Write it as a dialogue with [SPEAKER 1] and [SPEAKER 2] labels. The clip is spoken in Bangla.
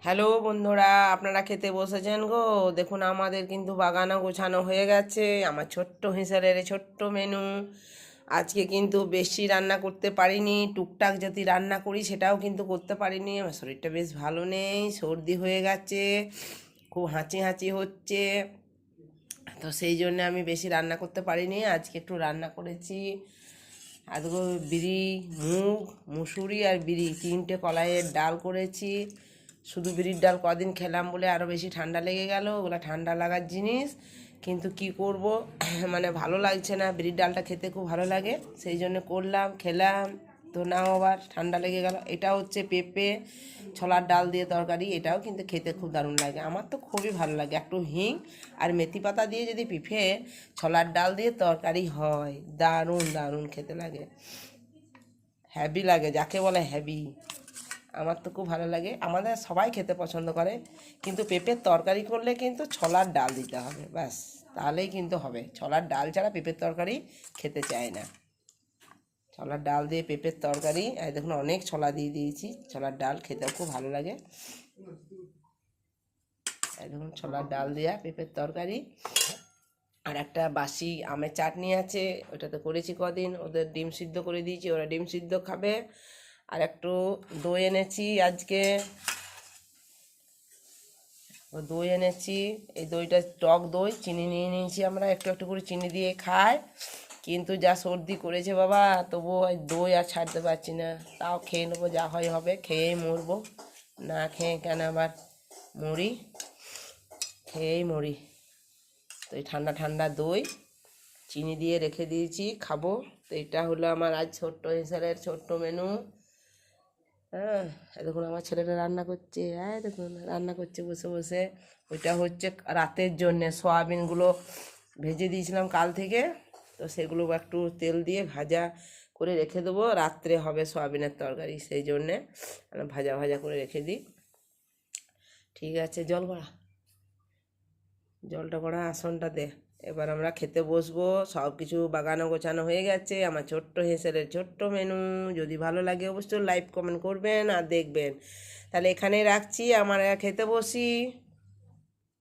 [SPEAKER 1] হ্যালো বন্ধুরা, আপনারা খেতে বসেছেন গো। দেখুন আমাদের কিন্তু বাগানও গোছানো হয়ে গেছে। আমার ছোট্ট হিসারের ছোট্ট মেনু। আজকে কিন্তু বেশি রান্না করতে পারিনি, টুকটাক যদি রান্না করি সেটাও কিন্তু করতে পারিনি। আমার শরীরটা বেশ ভালো নেই, সর্দি হয়ে গেছে, খুব হাঁচি হাঁচি হচ্ছে। তো সেই জন্য আমি বেশি রান্না করতে পারিনি। আজকে একটু রান্না করেছি আজকে বিরি, মুগ, মুসুরি আর বিরি তিনটে কলাইয়ের ডাল করেছি। শুধু বিরির ডাল কদিন খেলাম বলে আরও বেশি ঠান্ডা লেগে গেল। ওগুলো ঠান্ডা লাগার জিনিস, কিন্তু কি করব মানে ভালো লাগছে না। বিরির ডালটা খেতে খুব ভালো লাগে, সেই জন্য করলাম, খেলাম। তো নাও আবার ঠান্ডা লেগে গেল। এটা হচ্ছে পেঁপে ছোলার ডাল দিয়ে তরকারি। এটাও কিন্তু খেতে খুব দারুণ লাগে, আমার তো খুবই ভালো লাগে। একটু হিং আর মেথি পাতা দিয়ে যদি পেঁপে ছোলার ডাল দিয়ে তরকারি হয়, দারুণ দারুণ খেতে লাগে, হ্যাভি লাগে, যাকে বলে হ্যাভি। আমার তো খুব ভালো লাগে, আমাদের সবাই খেতে পছন্দ করে। কিন্তু পেঁপের তরকারি করলে কিন্তু ছোলার ডাল দিতে হবে, ব্যাস, তাহলেই কিন্তু হবে। ছোলার ডাল ছাড়া পেঁপের তরকারি খেতে চায় না। ছোলার ডাল দিয়ে পেঁপের তরকারি, এই দেখুন অনেক ছোলা দিয়ে দিয়েছি। ছোলার ডাল খেতেও খুব ভালো লাগে। এই দেখুন ছোলার ডাল দেওয়া পেঁপের তরকারি। আর একটা বাসি আমের চাটনি আছে, ওটাতে করেছি কদিন। ওদের ডিম সিদ্ধ করে দিয়েছি, ওরা ডিম সিদ্ধ খাবে। আর একটু দই এনেছি আজকে, দই এনেছি। এই দইটা টক দই, চিনি নিয়ে নিয়েছি আমরা, একটু একটু করে চিনি দিয়ে খাই। কিন্তু যা সর্দি করেছে বাবা, তবুও ওই দই আর ছাড়তে পারছি না। তাও খেয়ে নেবো, যা হয় হবে, খেয়েই মরবো। না খেয়ে কেন আবার মরি, খেয়েই মরি। তো এই ঠান্ডা ঠান্ডা দই চিনি দিয়ে রেখে দিয়েছি, খাবো। তো এটা হলো আমার আজ ছোট্ট হিসারের ছোট্ট মেনু। হ্যাঁ, দেখুন আমার ছেলেটা রান্না করছে, হ্যাঁ দেখুন রান্না করছে বসে বসে। ওইটা হচ্ছে রাতের জন্যে সয়াবিনগুলো ভেজে দিয়েছিলাম কাল থেকে। তো সেগুলো একটু তেল দিয়ে ভাজা করে রেখে দেবো, রাত্রে হবে সয়াবিনের তরকারি, সেই জন্যে ভাজা ভাজা করে রেখে দিই। ঠিক আছে, জল করা, জলটা করা, আসনটা দে। এবার আমরা খেতে বসবো। সব কিছু বাগানো গোছানো হয়ে গেছে। আমার ছোট্ট হেঁসেলের ছোট্ট মেনু। যদি ভালো লাগে অবশ্যই লাইক কমেন্ট করবেন আর দেখবেন। তাহলে এখানেই রাখছি, আমরা খেতে বসি।